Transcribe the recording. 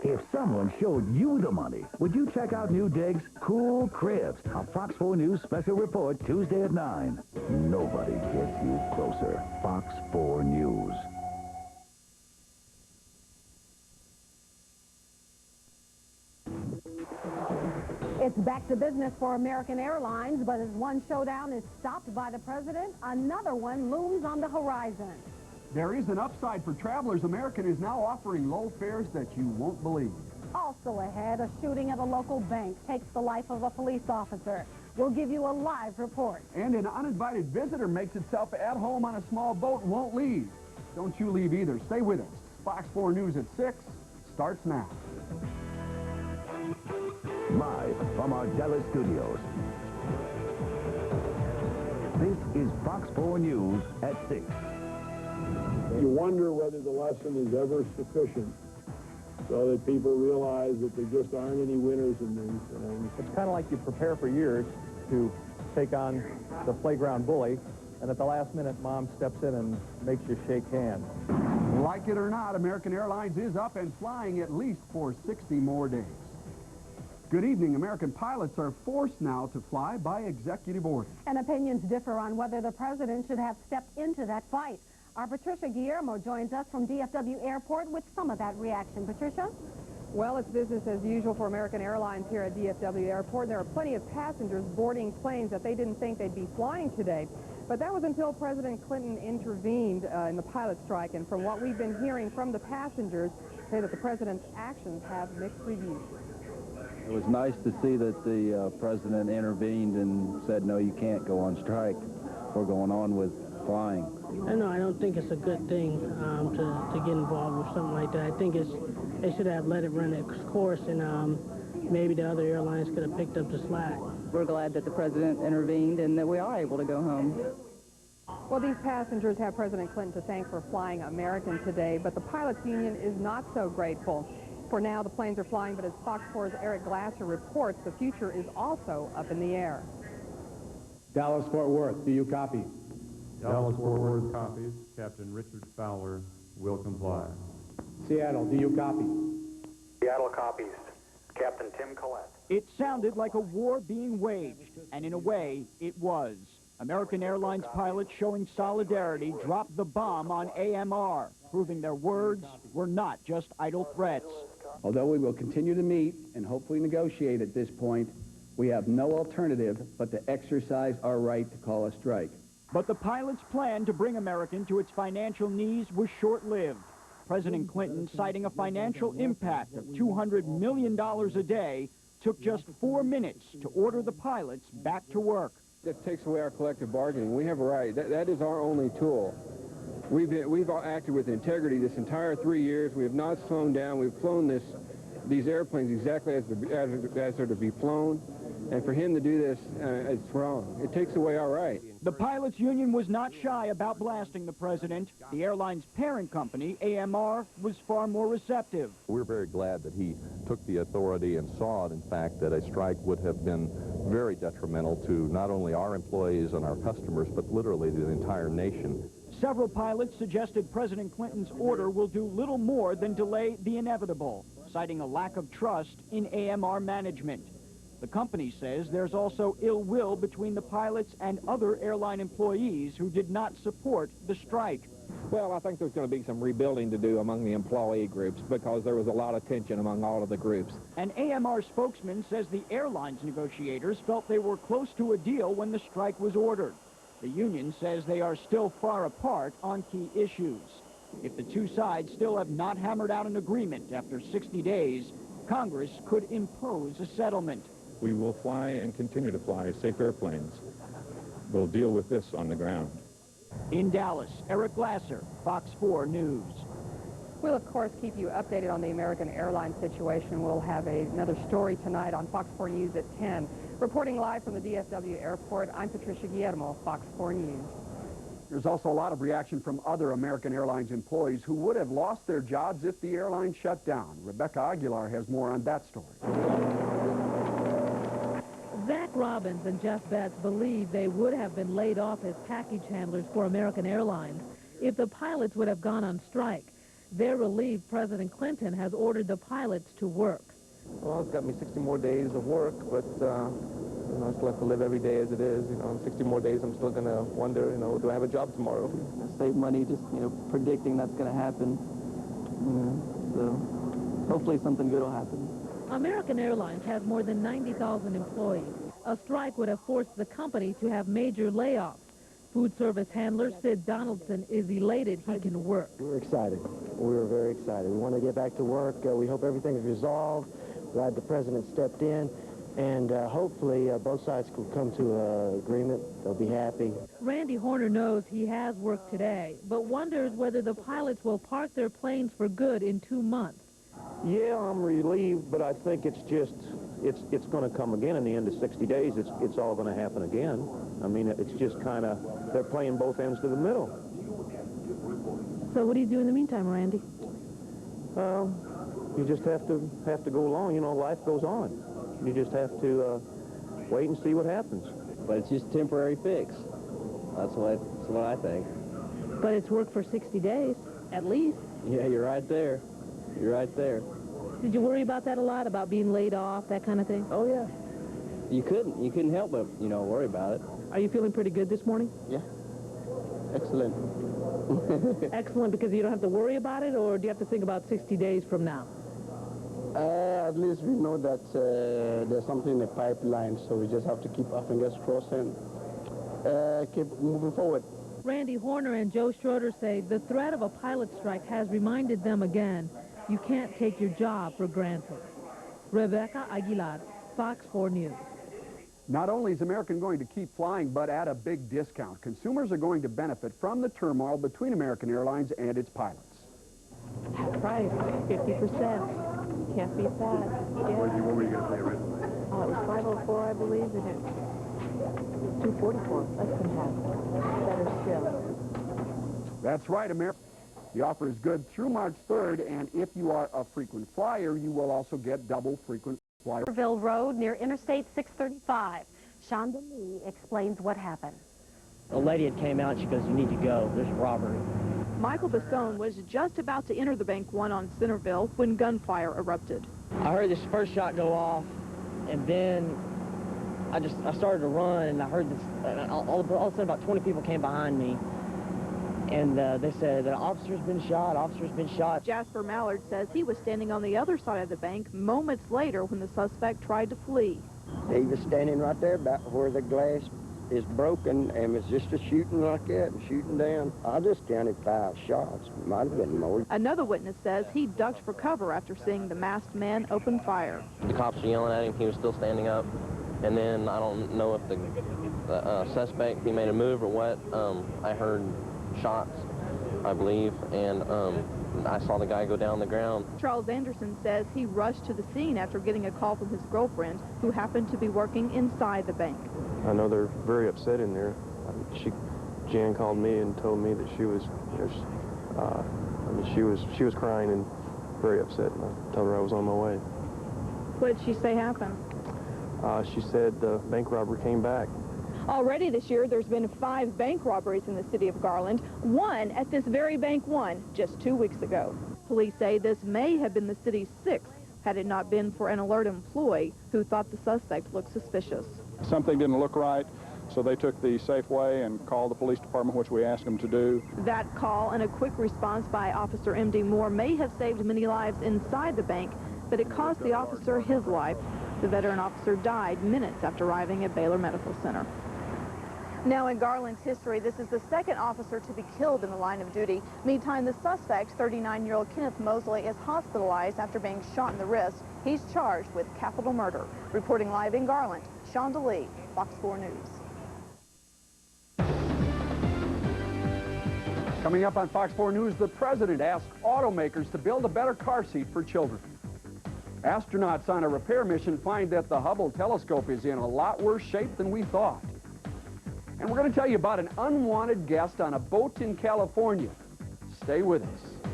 If someone showed you the money, would you check out new digs? Cool Cribs, a Fox 4 News special report Tuesday at 9. Nobody gets you closer. Fox 4 News. It's back to business for American Airlines, but as one showdown is stopped by the president, another one looms on the horizon. There is an upside for travelers. American is now offering low fares that you won't believe. Also ahead, a shooting at a local bank takes the life of a police officer. We'll give you a live report. And an uninvited visitor makes itself at home on a small boat and won't leave. Don't you leave either. Stay with us. Fox 4 News at 6 starts now. Live from our Dallas studios. This is Fox 4 News at 6. You wonder whether the lesson is ever sufficient so that people realize that there just aren't any winners in these things. It's kind of like you prepare for years to take on the playground bully, and at the last minute, Mom steps in and makes you shake hands. Like it or not, American Airlines is up and flying at least for 60 more days. Good evening. American pilots are forced now to fly by executive order. And opinions differ on whether the president should have stepped into that fight. Our Patricia Guillermo joins us from DFW Airport with some of that reaction. Patricia? Well, it's business as usual for American Airlines here at DFW Airport. There are plenty of passengers boarding planes that they didn't think they'd be flying today. But that was until President Clinton intervened in the pilot strike. And from what we've been hearing from the passengers, say that the president's actions have mixed reviews. It was nice to see that the president intervened and said, no, you can't go on strike. We're going on with flying. I don't think it's a good thing to get involved with something like that. I think they should have let it run its course, and maybe the other airlines could have picked up the slack. We're glad that the president intervened and that we are able to go home. Well, these passengers have President Clinton to thank for flying American today, but the pilots union is not so grateful. For now, the planes are flying, but as Fox 4's Eric Glasser reports, the future is also up in the air. Dallas-Fort Worth, do you copy? Dallas-Fort Worth copies. Captain Richard Fowler will comply. Seattle, do you copy? Seattle copies. Captain Tim Collette. It sounded like a war being waged, and in a way, it was. American Airlines pilots showing solidarity dropped the bomb on AMR, proving their words were not just idle threats. Although we will continue to meet and hopefully negotiate at this point, we have no alternative but to exercise our right to call a strike. But the pilots' plan to bring American to its financial knees was short-lived. President Clinton, citing a financial impact of $200 million a day, took just 4 minutes to order the pilots back to work. That takes away our collective bargaining. We have a right. That is our only tool. We've all acted with integrity this entire 3 years. We have not slowed down. We've flown these airplanes exactly as they're to be flown. And for him to do this, it's wrong. It takes away our right. The pilots' union was not shy about blasting the president. The airline's parent company, AMR, was far more receptive. We're very glad that he took the authority and saw, in fact, that a strike would have been very detrimental to not only our employees and our customers, but literally the entire nation. Several pilots suggested President Clinton's order will do little more than delay the inevitable, citing a lack of trust in AMR management. The company says there's also ill will between the pilots and other airline employees who did not support the strike. Well, I think there's going to be some rebuilding to do among the employee groups because there was a lot of tension among all of the groups. An AMR spokesman says the airline's negotiators felt they were close to a deal when the strike was ordered. The union says they are still far apart on key issues. If the two sides still have not hammered out an agreement after 60 days, Congress could impose a settlement. We will fly and continue to fly safe airplanes. We'll deal with this on the ground. In Dallas, Eric Glasser, Fox 4 News. We'll, of course, keep you updated on the American Airlines situation. We'll have another story tonight on Fox 4 News at 10. Reporting live from the DFW Airport, I'm Patricia Guillermo, Fox 4 News. There's also a lot of reaction from other American Airlines employees who would have lost their jobs if the airline shut down. Rebecca Aguilar has more on that story. Zach Robbins and Jeff Betts believe they would have been laid off as package handlers for American Airlines if the pilots would have gone on strike. They're relieved President Clinton has ordered the pilots to work. Well, it's got me 60 more days of work, but, you know, I still have to live every day as it is. You know, in 60 more days, I'm still going to wonder, you know, do I have a job tomorrow? Save money just, you know, predicting that's going to happen. So hopefully something good will happen. American Airlines has more than 90,000 employees. A strike would have forced the company to have major layoffs. Food service handler Sid Donaldson is elated he can work. We're excited. We're very excited. We want to get back to work. We hope everything's resolved. Glad the president stepped in. And hopefully both sides will come to an agreement. They'll be happy. Randy Horner knows he has work today, but wonders whether the pilots will park their planes for good in 2 months. Yeah, I'm relieved, but I think it's just, it's going to come again in the end of 60 days. It's all going to happen again. I mean, it's just kind of, they're playing both ends to the middle. So what do you do in the meantime, Randy? You just have to go along. You know, life goes on. You just have to wait and see what happens. But it's just a temporary fix. That's what I think. But it's work for 60 days, at least. Yeah, you're right there. You're right there. Did you worry about that a lot, about being laid off, that kind of thing? Oh, yeah. You couldn't help but, you know, worry about it. Are you feeling pretty good this morning? Yeah. Excellent. Excellent because you don't have to worry about it, or do you have to think about 60 days from now? At least we know that there's something in the pipeline, so we just have to keep our fingers crossed and keep moving forward. Randy Horner and Joe Schroeder say the threat of a pilot strike has reminded them again, you can't take your job for granted. Rebecca Aguilar, Fox 4 News. Not only is American going to keep flying, but at a big discount. Consumers are going to benefit from the turmoil between American Airlines and its pilots. Price, 50%. Can't beat that. Yeah. What were you going to say originally? It was 504, I believe, and it's 244, less than half. Better still. That's right, American. The offer is good through March 3rd, and if you are a frequent flyer, you will also get double frequent flyer. Riverville Road near Interstate 635. Shonda Lee explains what happened. A lady had came out and she goes, you need to go. There's a robbery. Michael Bastone was just about to enter the Bank 1 on Centerville when gunfire erupted. I heard this first shot go off, and then I started to run, and I heard this, all of a sudden about 20 people came behind me, and they said, officer's been shot, officer's been shot. Jasper Mallard says he was standing on the other side of the bank moments later when the suspect tried to flee. He was standing right there about where the glass is broken, and was just a shooting like that and shooting down. I just counted 5 shots. Might have been more. Another witness says he ducked for cover after seeing the masked man open fire. The cops were yelling at him. He was still standing up. And then I don't know if the suspect, he made a move or what. I heard shots, I believe, and I saw the guy go down the ground. Charles Anderson says he rushed to the scene after getting a call from his girlfriend, who happened to be working inside the bank. I know they're very upset in there. Jan called me and told me that she was, she was crying and very upset. And I told her I was on my way. What did she say happened? She said the bank robber came back. Already this year, there's been 5 bank robberies in the city of Garland, one at this very Bank 1 just 2 weeks ago. Police say this may have been the city's 6th, had it not been for an alert employee who thought the suspect looked suspicious. Something didn't look right, so they took the safe way and called the police department, which we asked them to do. That call and a quick response by Officer M.D. Moore may have saved many lives inside the bank, but it cost the officer his life. The veteran officer died minutes after arriving at Baylor Medical Center. Now in Garland's history, this is the 2nd officer to be killed in the line of duty. Meantime, the suspect, 39-year-old Kenneth Mosley, is hospitalized after being shot in the wrist. He's charged with capital murder. Reporting live in Garland, Shonda Lee, Fox 4 News. Coming up on Fox 4 News, the president asks automakers to build a better car seat for children. Astronauts on a repair mission find that the Hubble telescope is in a lot worse shape than we thought. And we're going to tell you about an unwanted guest on a boat in California. Stay with us.